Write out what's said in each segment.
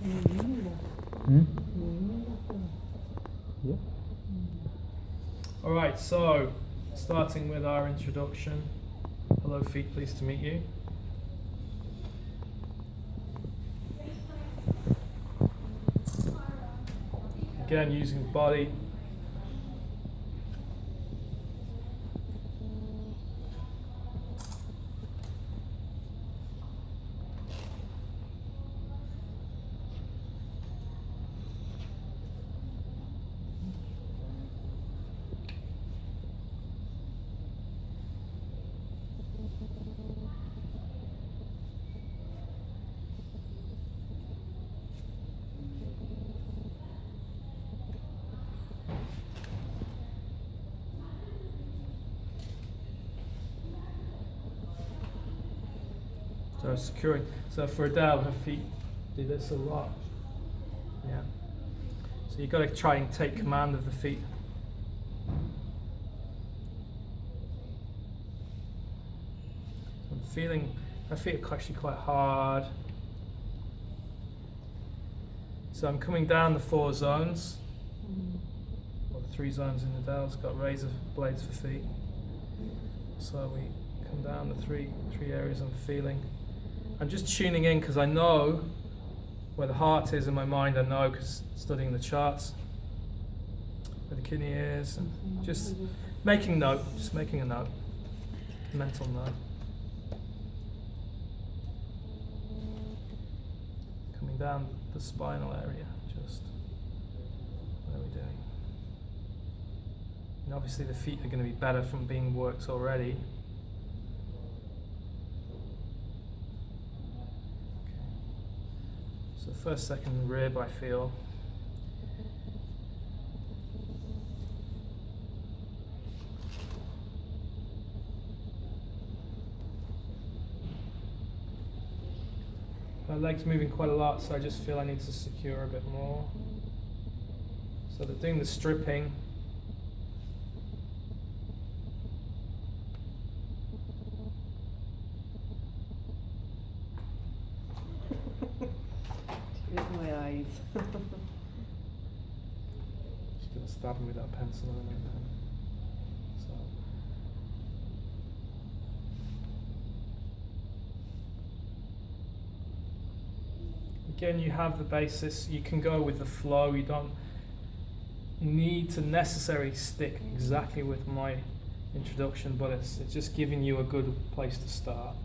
Yeah. All right, so starting with our introduction. Hello feet, pleased to meet you. Again, using body. So securing. So for Adele, her feet do this a lot. Yeah. So you've got to try and take command of the feet. I'm feeling her feet are actually quite hard. So I'm coming down the 4 zones, or the 3 zones in Adele's got razor blades for feet. So we come down the three areas I'm feeling. I'm just tuning in because I know where the heart is in my mind. I know because studying the charts, where the kidney is, and just making a note, mental note. Coming down the spinal area, just what are we doing? And obviously the feet are going to be better from being worked already. So first, second rib I feel. My leg's moving quite a lot, so I just feel I need to secure a bit more. So they're doing the stripping. My eyes. Just gonna stab me with that pencil and then. So. Again, you have the basis. You can go with the flow. You don't need to necessarily stick exactly with my introduction, but it's just giving you a good place to start.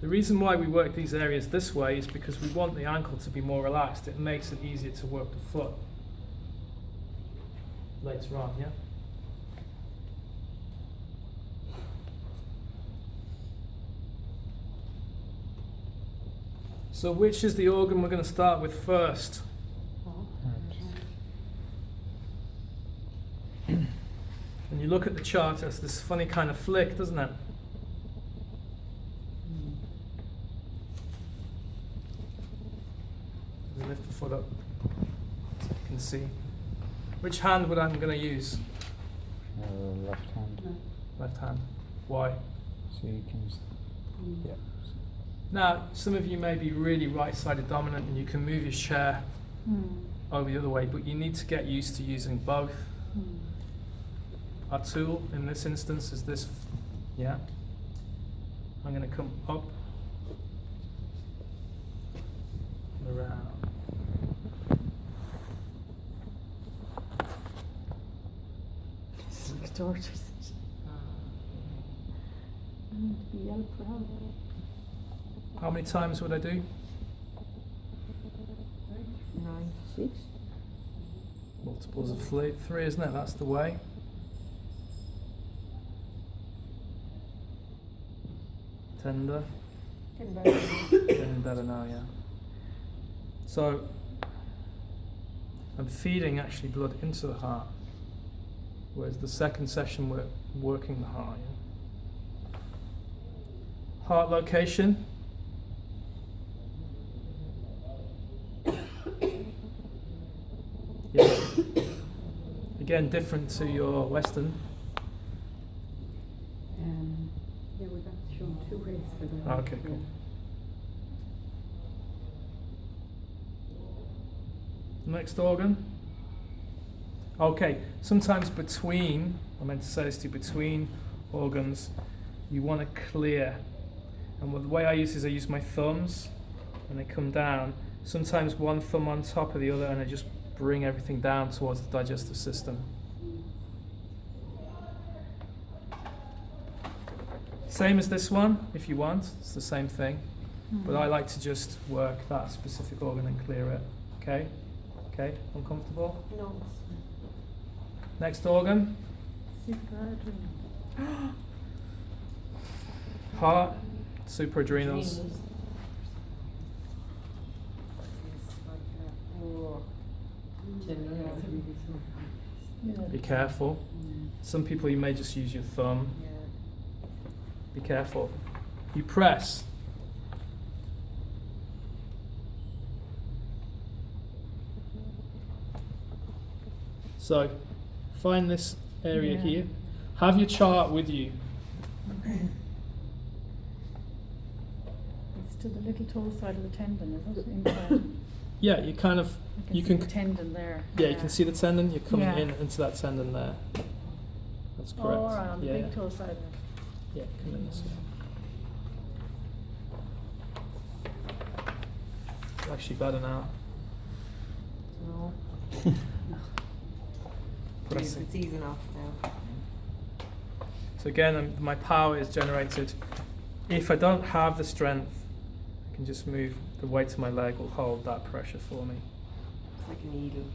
The reason why we work these areas this way is because we want the ankle to be more relaxed. It makes it easier to work the foot later on, yeah? So which is the organ we're going to start with first? When you look at the chart, it's this funny kind of flick, doesn't it? Lift the foot up so you can see. Which hand would I'm going to use? Left hand. Left hand. Why? So you can. Yeah. Now, some of you may be really right-sided dominant and you can move your chair over the other way, but you need to get used to using both. Our tool in this instance is this, yeah? I'm going to come up and around. It's like torturous. I need to be yelled for help. How many times would I do? 9, 6. Multiples of 3, isn't it? That's the way. Tender. Getting better now, yeah. So, I'm feeding actually blood into the heart, whereas the second session we're working the heart. Yeah? Heart location. Yeah. Again, different to your Western. shown two ways for them. Okay, cool. Next organ. Okay, sometimes between, I meant to say this to you, between organs, you want to clear. And the way I use is I use my thumbs and they come down. Sometimes one thumb on top of the other and I just bring everything down towards the digestive system. Same as this one, if you want, it's the same thing. But I like to just work that specific organ and clear it. Okay? Okay, uncomfortable? No. Next organ. Heart, supraadrenals. Be careful. Some people you may just use your thumb. Be careful. You press. So, find this area here. Have your chart with you. It's to the little toe side of the tendon, is it? Inside. Yeah, you kind of, you can see the tendon there. Yeah, you can see the tendon. You're coming Yeah. in into that tendon there. That's correct. Oh, right, on the yeah, big yeah. toe side. Yeah, come in this way. It's actually better now. No. Pressing. It's easing off now. So again, my power is generated. If I don't have the strength, I can just move. The weight of my leg will hold that pressure for me. It's like a needle.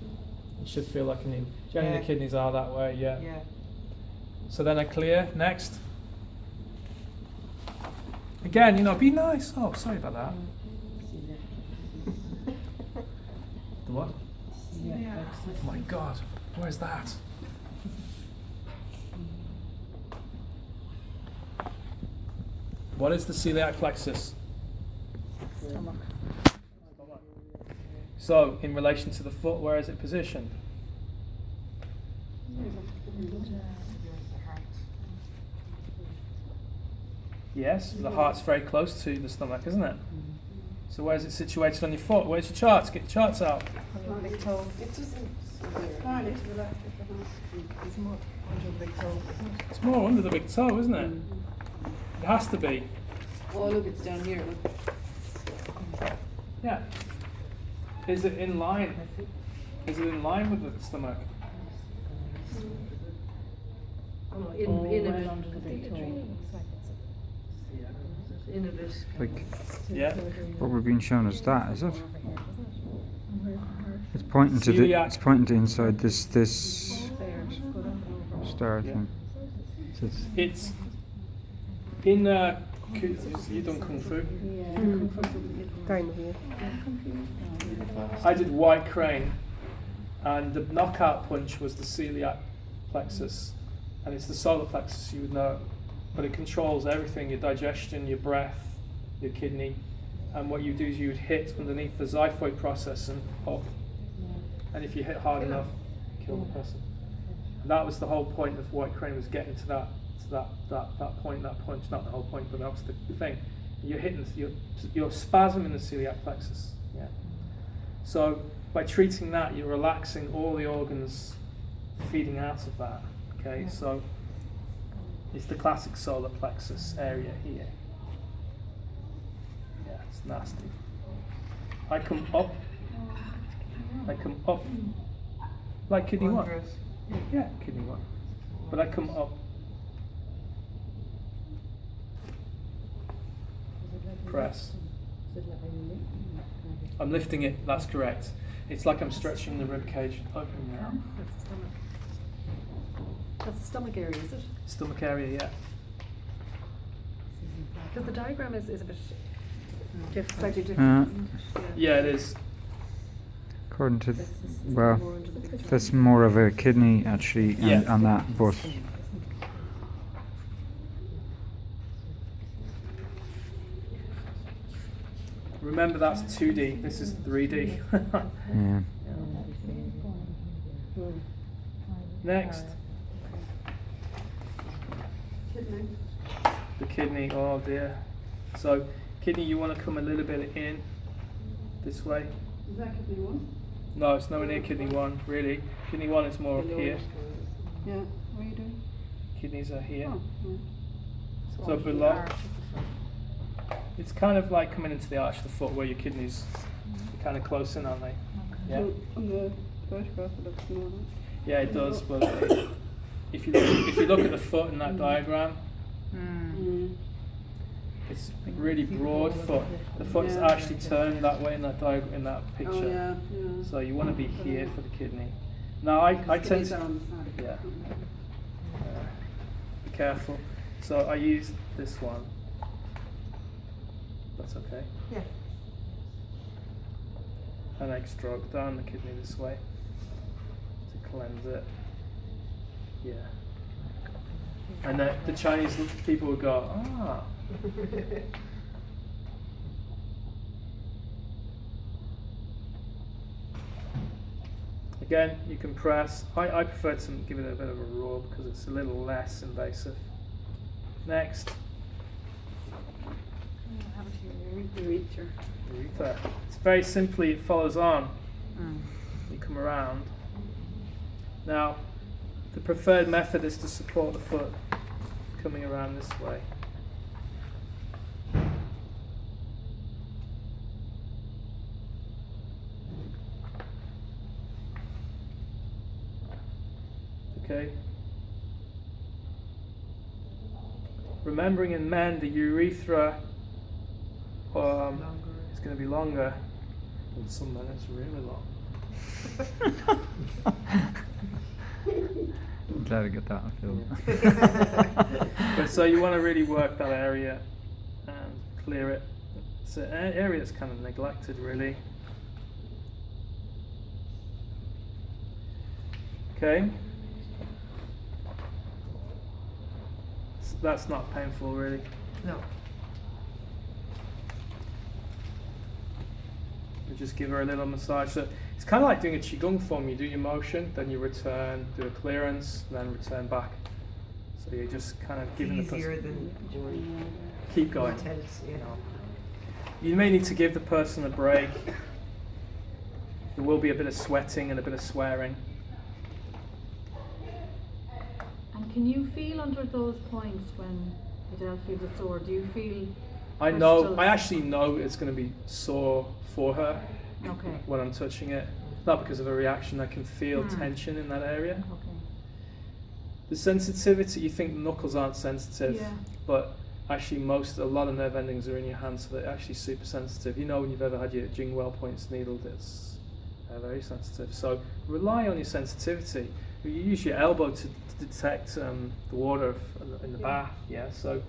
It should feel like a needle. Generally, Yeah. the kidneys are that way. Yeah. Yeah. So then I clear. Next. Again, be nice. Oh, sorry about that. The what? Yeah. Oh my God, where's that? What is the celiac plexus? Stomach. So, in relation to the foot, where is it positioned? Yes, the heart's very close to the stomach, isn't it? So where is it situated on your foot? Where's your charts? Get your charts out. On the big toe. It doesn't. It's more under the big toe. It's more under the big toe, isn't it? It has to be. Oh, look, it's down here. Look. Yeah. Is it in line? Is it in line with the stomach? Oh, no, Oh, in a right bit. under the big toe. In a bit. Like Yeah. what we're being shown is that, is it? It's pointing to the. Celiac. It's pointing to inside this There. star Yeah. thing. So It's in you done kung fu? Kind of, yeah. I did white crane, and the knockout punch was the celiac plexus, and it's the solar plexus, you would know, but it controls everything: your digestion, your breath, your kidney. And what you do is you would hit underneath the xiphoid process and up, and if you hit hard enough, kill the person. And that was the whole point of white crane, was getting to that point, that punch. Not the whole point, but that was the thing. You're hitting, you're spasming the celiac plexus. Yeah. So by treating that, you're relaxing all the organs feeding out of that. Okay, Yeah. so it's the classic solar plexus area here. Yeah, it's nasty. I come up, like kidney one. Under it. Yeah, kidney one. But I come up. Press. I'm lifting it, that's correct. It's like I'm stretching the rib cage, opening it up. That's the stomach. That's the stomach area, is it? Stomach area, yeah. Because the diagram is a bit Different. slightly different. Yeah, it is. according to, It's well, more under the big toe. that's more of a kidney actually, Yeah. on that, but Remember, that's 2D, this is 3D. yeah. Next. the kidney. Oh dear. So kidney, you want to come a little bit in this way. Is that kidney 1? No, it's nowhere near kidney 1, really. Kidney 1 is more up here. Yeah. What are you doing? Kidneys are here. Oh, yeah. So below. It's kind of like coming into the arch of the foot where your kidneys are kind of close in, aren't they? Yeah. So on the photograph it looks smaller. Yeah, it does. But if you look at the foot in that diagram, Mm. it's a really broad foot. The foot's Yeah. actually turned that way in that in that picture. Oh yeah, yeah. So you want to be here for the kidney. Now I tend Kidneys to are on the side. yeah. Be careful. So I use this one. That's okay. Yeah. And I stroke down the kidney this way to cleanse it. Yeah. And the Chinese people would go, ah. Again, you can press. I prefer to give it a bit of a rub because it's a little less invasive. Next, Urethra. urethra. It's very simply, it follows on. You come around. Now, the preferred method is to support the foot coming around this way. Okay. Remembering in men, the urethra is going to be longer. In some men, it's really long. I'm glad I got that on film. But so you want to really work that area and clear it. It's an area that's kind of neglected, really. Okay. That's not painful, really. No. We just give her a little massage. So it's kind of like doing a qigong form. You do your motion, then you return, do a clearance, then return back. So you're just kind of giving the Easier person. than Keep going. intense, you know. You may need to give the person a break. There will be a bit of sweating and a bit of swearing. And can you feel under those points when Adele feels it sore? Do you feel? I Or know. still- I actually know it's going to be sore for her Okay. when I'm touching it. Not because of a reaction. I can feel Hmm. tension in that area. Okay. The sensitivity. You think knuckles aren't sensitive, Yeah. but actually a lot of nerve endings are in your hands, so they're actually super sensitive. You know, when you've ever had your Jingwell points needled, it's very sensitive. So rely on your sensitivity. You use your elbow to detect the water in the bath. Yeah. So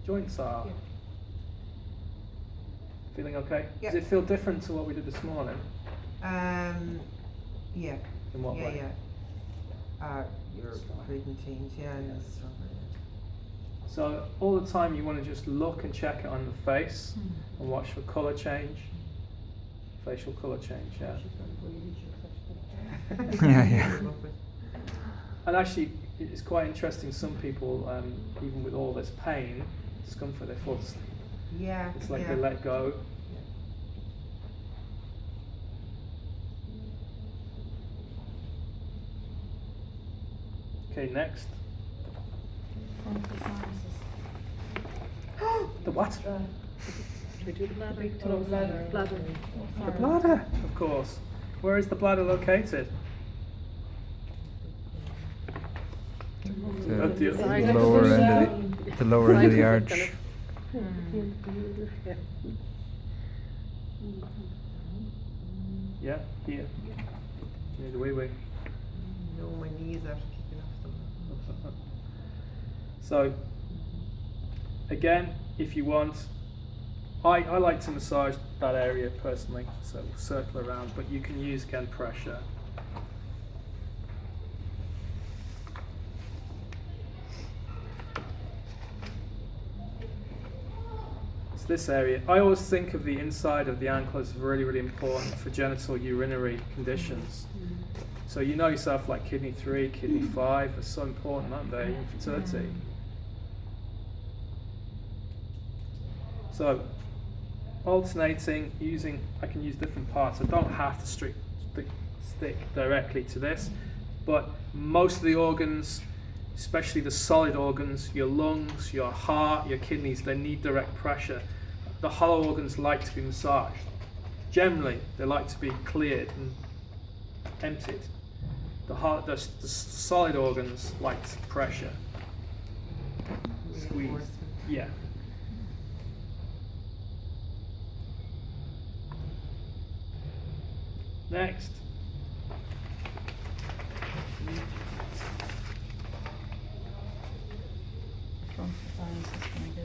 joints are. Yeah. Feeling okay? Yeah. Does it feel different to what we did this morning? Yeah. In what way? Your creatine yeah, and it's stronger. So all the time you want to just look and check it on the face and watch for colour change. Facial colour change, yeah. Yeah. And actually it's quite interesting, some people, even with all this pain, discomfort, they fall asleep. Yeah. It's like yeah. they let go. Okay, next. The what? Should we do the bladder? big toe bladder. Bladder. The bladder, of course. Where is the bladder located? The At the lower end of the lower end of the arch. Yeah, here. Near the wee-wee. No, my knees are kicking off them. So, again, if you want, I like to massage that area personally, so we'll circle around, but you can use, again, pressure. It's this area. I always think of the inside of the ankle as really, really important for genital urinary conditions. So you know yourself, like kidney 3, kidney 5 are so important, aren't they, in fertility? So alternating, I can use different parts. I don't have to stick directly to this, but most of the organs, especially the solid organs, your lungs, your heart, your kidneys, they need direct pressure. The hollow organs like to be massaged. Generally, they like to be cleared and emptied. The solid organs like pressure. Squeeze. Yeah. Next. From science is going to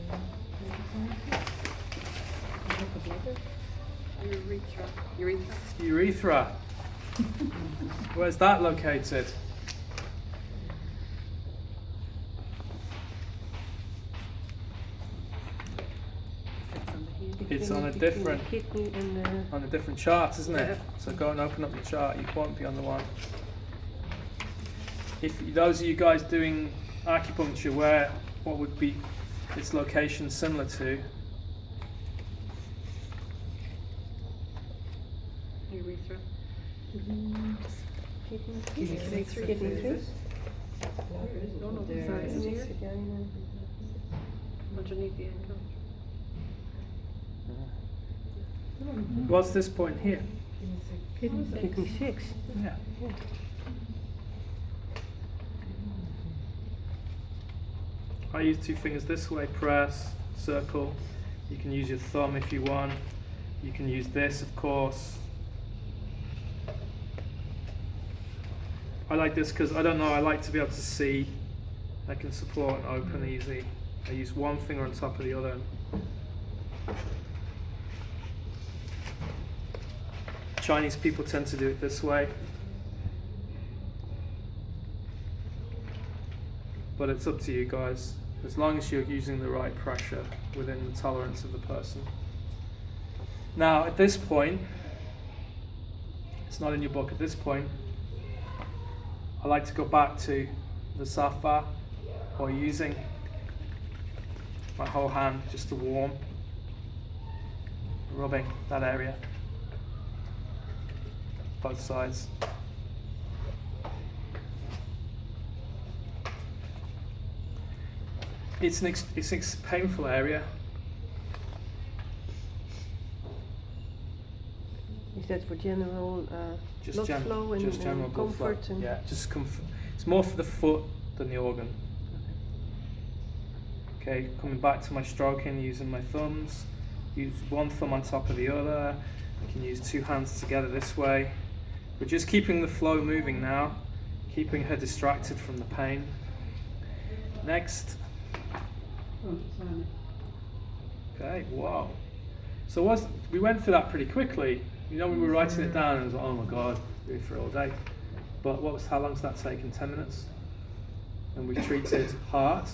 Urethra. Urethra. Where's that located? It's on a different chart, isn't it? Yeah. So go and open up the chart. You won't be on the one. If those of you guys doing acupuncture, what would be its location similar to? Urethra. Kidney tree. No, no, There. sorry, is it here? Underneath the ankle. What's this point here? Kidney 6. Yeah. I use 2 fingers this way, press, circle. You can use your thumb if you want. You can use this, of course. I like this because, I don't know, I like to be able to see. I can support and open easy. I use one finger on top of the other. Chinese people tend to do it this way. But it's up to you guys, as long as you're using the right pressure within the tolerance of the person. Now, at this point, it's not in your book at this point, I like to go back to the safa, or using my whole hand just to warm, rubbing that area, both sides. It's an painful area. Is that for general Just blood flow and, just general and blood flow. comfort? And Yeah, just comfort. It's more for the foot than the organ. Okay, coming back to my stroking, using my thumbs. Use one thumb on top of the other. I can use 2 hands together this way. We're just keeping the flow moving now, keeping her distracted from the pain. Next. Okay, wow. So we went through that pretty quickly. You know, we were writing it down and it was like, oh my god, we're for all day. But how long's that taken? 10 minutes? And we treated heart,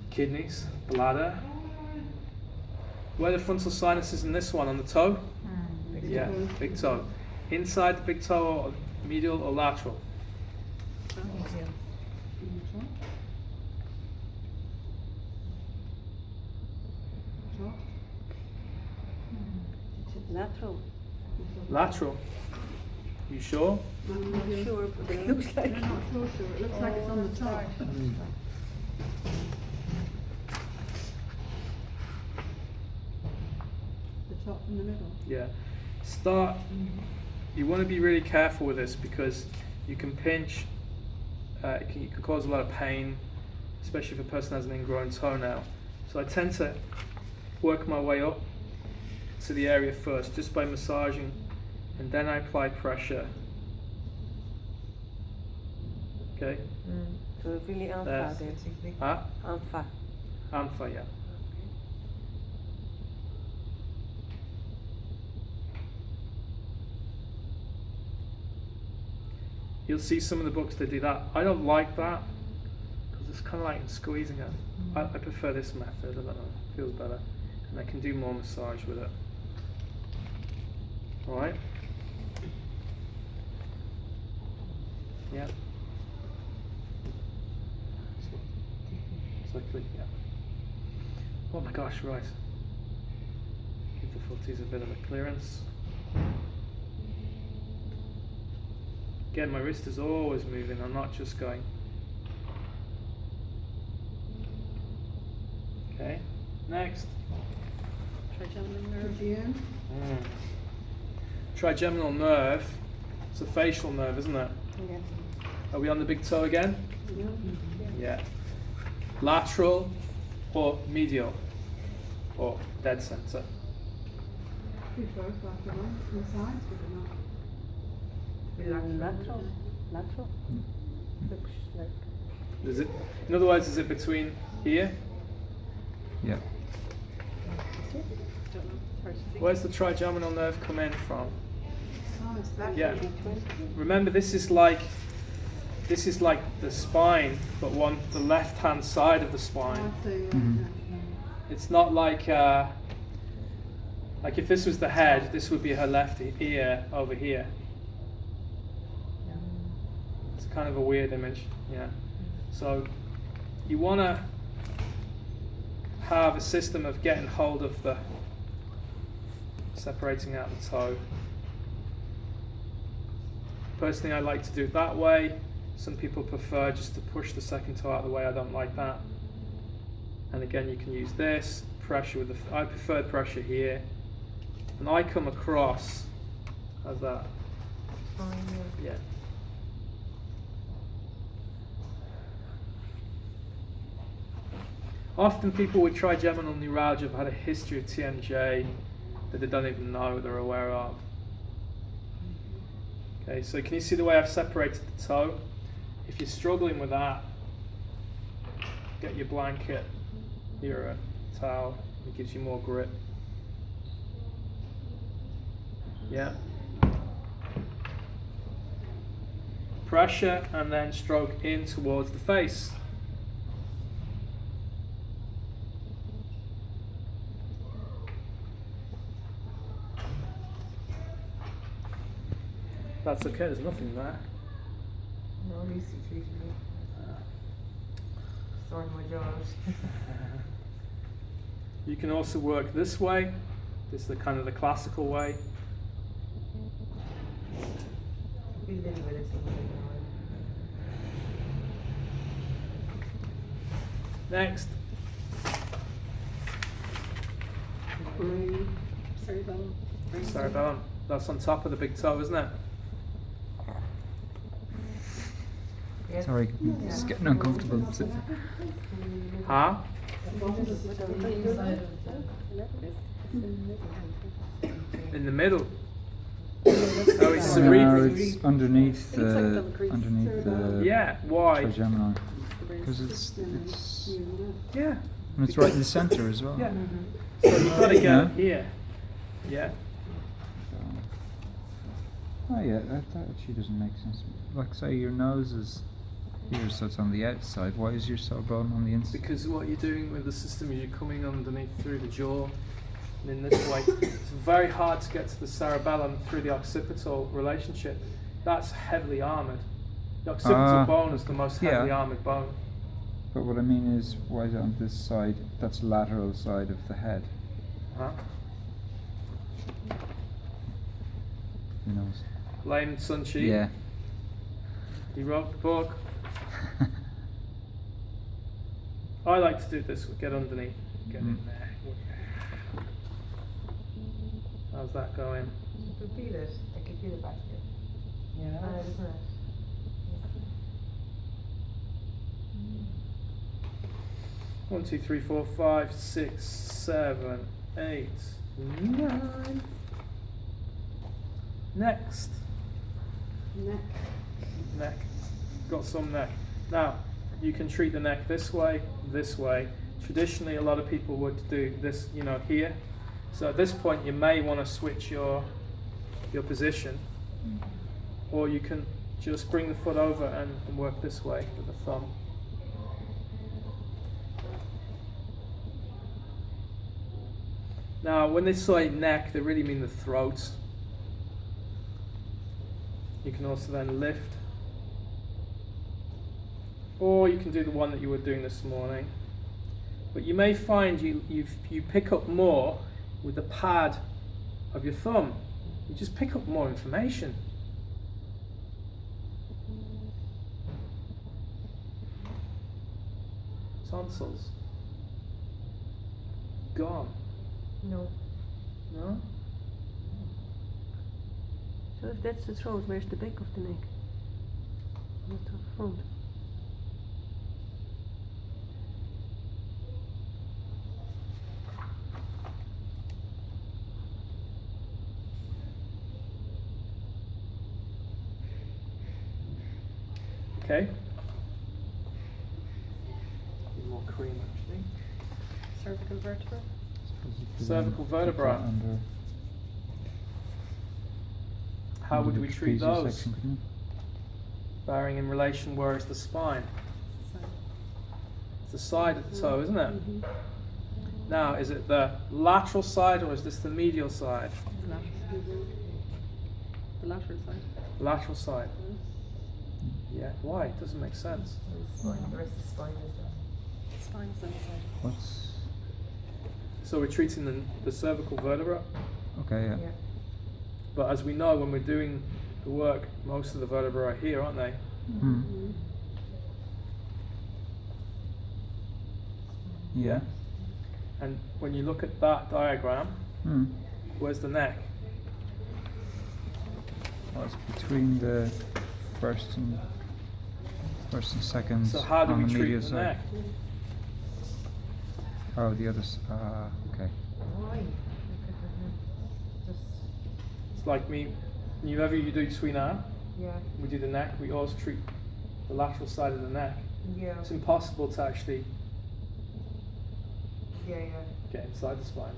kidneys, bladder. Where are the frontal sinuses in this one? On the toe? Yeah, big toe. Inside the big toe, or medial or lateral? lateral. Lateral. You sure? I'm not sure, but it looks like. I'm not so sure. It looks like it's on the top. The top in the middle. Yeah. You want to be really careful with this because you can pinch, it can cause a lot of pain, especially if a person has an ingrown toenail. So I tend to work my way up to the area first, just by massaging, and then I apply pressure. Okay? So really alpha then. Huh? Alpha. Ampha, yeah. You'll see some of the books that do that. I don't like that because it's kind of like squeezing it. I prefer this method. I don't know, it feels better, and I can do more massage with it. All right. Yeah. Exactly. Yeah. Oh my gosh, right. Give the footies a bit of a clearance. Again, my wrist is always moving, I'm not just going. Okay, next. Trigeminal nerve. June. Trigeminal nerve. It's a facial nerve, isn't it? Yeah. Are we on the big toe again? Yeah. Lateral or medial or dead center? We both like the one on the sides, but not. Lateral. Lateral. Looks like. Is it? In other words, is it between here? Yeah. Don't know. It's hard to see. Where's the trigeminal nerve come in from? Oh, it's that. Yeah. Maybe 20. Remember, this is like the spine, but the left-hand side of the Oh, spine. I see, Mhm. It's not like if this was the head, this would be her left ear over here. It's kind of a weird image, yeah. So you want to have a system of getting hold of separating out the toe. Personally, I like to do it that way. Some people prefer just to push the second toe out of the way. I don't like that. And again, you can use this pressure with I prefer pressure here, and I come across as that. Yeah. Often people with trigeminal neuralgia have had a history of TMJ that they don't even know they're aware of. Okay, so can you see the way I've separated the toe? If you're struggling with that, get your blanket, your towel, it gives you more grip. Yeah. Pressure and then stroke in towards the face. That's okay, there's nothing there. No, Lucy treated me. Sorry, my jaws. You can also work this way. This is the kind of the classical way. Be a little bit of something. Next. Cerebellum. Cerebellum. That's on top of the big toe, isn't it? Yes. Sorry, it's getting uncomfortable. Huh? In the middle. Oh, it's No, cerebral. it's underneath It looks like the it's on the crease. underneath the Yeah, why? trigeminal, because it's Yeah. and it's right in the center as well. Yeah. So you've got to get Yeah. here. Yeah. Oh yeah, that actually doesn't make sense. Like say your nose is here, so it's on the outside. Why is your cerebellum on the inside? Because what you're doing with the system is you're coming underneath through the jaw and in this way. It's very hard to get to the cerebellum through the occipital relationship. That's heavily armoured. The occipital bone is the most heavily yeah. armoured bone. But what I mean is, why is it on this side? That's lateral side of the head. Huh? Who knows? Lame Sun Chi. Yeah. He wrote the book. I like to do this. Get underneath. Get in Mm. there. How's that going? You can feel it. I can feel it back here. Yeah. Isn't it? One, two, three, four, 5, 6, 7, 8, 9. Next. Neck. Got some neck. Now, you can treat the neck this way, this way. Traditionally, a lot of people would do this, here. So at this point, you may want to switch your position, or you can just bring the foot over and work this way with the thumb. Now, when they say neck, they really mean the throat. You can also then lift, or you can do the one that you were doing this morning. But you may find you pick up more with the pad of your thumb. You just pick up more information. Tonsils. Gone. No. No? So if that's the throat, where's the back of the neck? Not the front. Okay. Need more cream actually. Cervical vertebra. Suppose you could, Cervical put that vertebra. Under, How under would the we treat trapezius those? section, couldn't you? Bearing in relation where is the spine? It's the side of the toe, isn't it? Mm-hmm. Now, is it the lateral side or is this the medial side? The lateral side. Lateral side. Yeah, why? It doesn't make sense. The rest of the spine is done. Spine is on the side. What's So we're treating the cervical vertebra, okay? Yeah. Yeah. but as we know, when we're doing the work, most of the vertebrae are here, aren't they? Hmm. Mm-hmm. Yeah. And when you look at that diagram, Hmm. where's the neck? Well, it's between the first and second So how do on we the treat medial the side. neck? Oh, the other. Okay. Why? Just, It's like me, whenever you do Tuina, yeah, we do the neck, we always treat the lateral side of the neck. yeah, It's impossible to actually yeah. get inside the spine.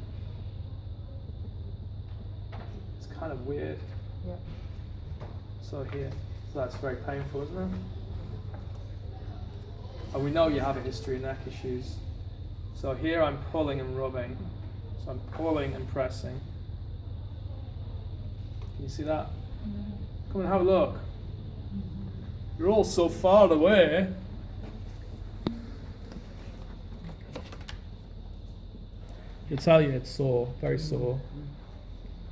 It's kind of weird. Yeah. So here, so that's very painful, isn't it? And we know you have a history of neck issues. So here I'm pulling and rubbing. So I'm pulling and pressing. Can you see that? Come and have a look. You're all so far away. I can tell you it's sore, very sore.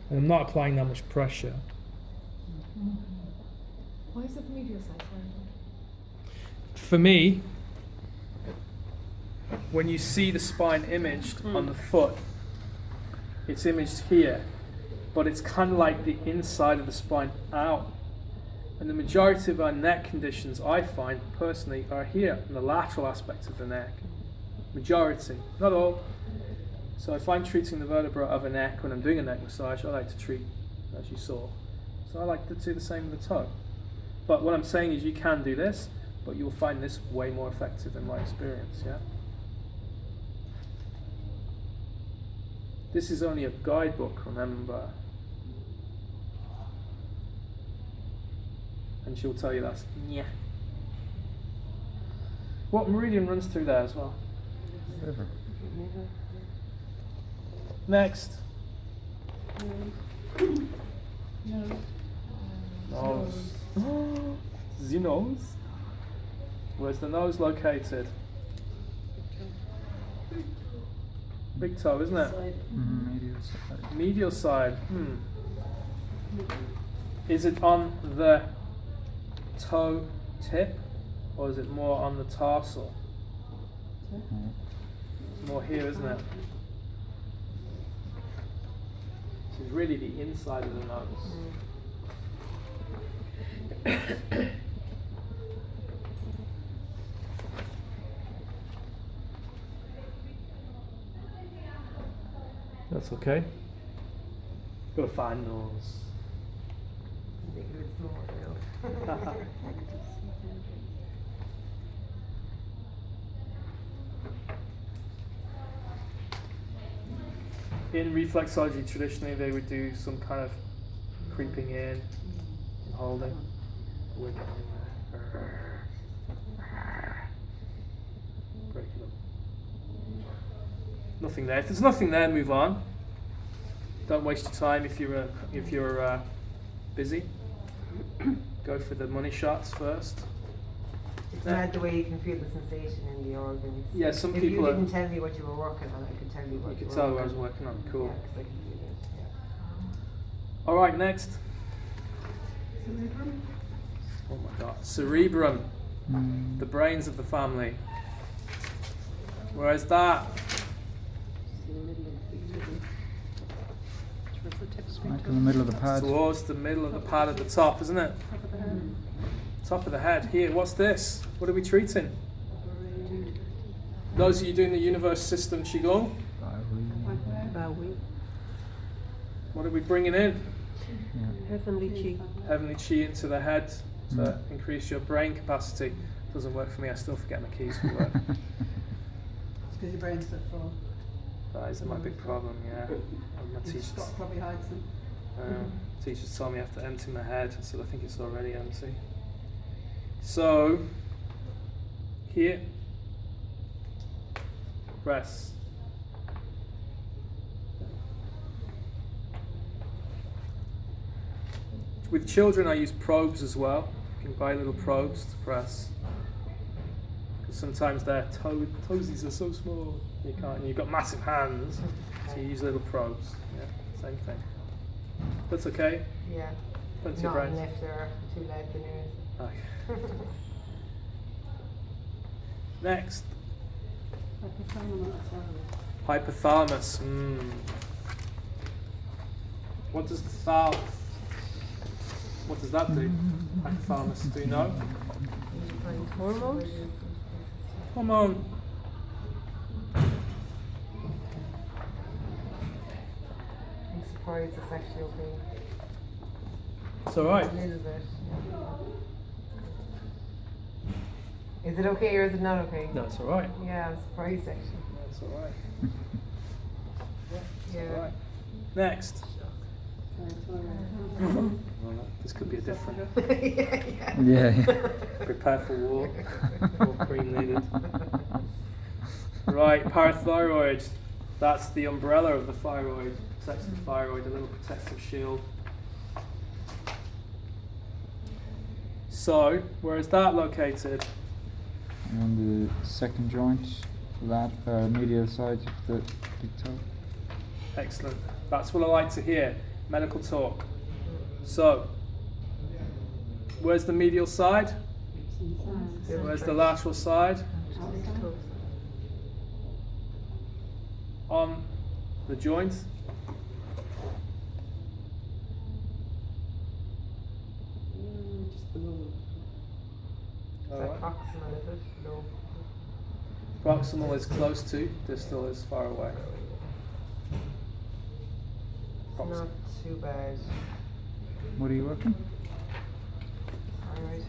And I'm not applying that much pressure. Why is it the medial side? For me, when you see the spine imaged on the foot, it's imaged here, but it's kind of like the inside of the spine out. And the majority of our neck conditions, I find personally, are here in the lateral aspect of the neck. Majority, not all. So if I'm treating the vertebra of a neck when I'm doing a neck massage, I like to treat, as you saw. So I like to do the same with the toe. But what I'm saying is you can do this, but you'll find this way more effective in my experience, yeah? This is only a guidebook, remember. And she'll tell you that's yeah. What meridian runs through there as well? River. Next. No. Nose. The nose? Where's the nose located? Big toe, isn't it? Medial side. Medial side. Is it on the toe tip or is it more on the tarsal? Mm. It's more here, isn't it? This is really the inside of the nose. That's okay. Got a fine nose. I think it's more real. In reflexology, traditionally they would do some kind of creeping in and holding. Break it up. Nothing there. If there's nothing there, move on. Don't waste your time if you're busy. Go for the money shots first. It's mad the way you can feel the sensation in the organs. Yeah, some if people you are- didn't tell me what you were working on, I could tell you what You you could were tell working what I was working on. Cool. Yeah, 'cause I can feel it. Yeah. All right, next. Cerebrum. Oh my God, cerebrum, Mm. the brains of the family. Where is that? Right in the middle of the pad. Towards the middle of the pad at the top, isn't it? Top of the head. Here, what's this? What are we treating? Those of you doing the universe system Qigong, what are we bringing in? Yeah. Heavenly chi. Heavenly chi into the head to increase your brain capacity. Doesn't work for me, I still forget my keys for work. It's because your brain's so full. That is my big problem, yeah. And my Your teachers, Scott probably hides them. teachers told me I have to empty my head, so I think it's already empty. So, here, press. With children, I use probes as well. You can buy little probes to press. Because sometimes their toesies are so small, you can't. And you've got massive hands, so you use little probes. Yeah, same thing. That's okay. Yeah. Plenty of Not brains. unless there are two legs in yours. Okay. Next, hypothalamus. What does the what does that do? Hypothalamus, do you know? Hormones? Hormone. I'm surprised it's actually okay. It's alright. A little bit. Yeah. Is it okay or is it not okay? No, it's alright. Yeah, I'm surprised actually. No, it's alright. Yeah. Alright. Next. This could be a different. yeah. Yeah. Prepare for war. More cream needed. Right, parathyroid. That's the umbrella of the thyroid. Protects the thyroid, a little protective shield. So, where is that located? On the second joint, medial side of the big toe. Excellent. That's what I like to hear. Medical talk. So, where's the medial side? Where's the lateral side? On the joint. Is that Alright. proximal, is it? No. Proximal is close to, distal is far away. Not too bad. What are you working? Alright.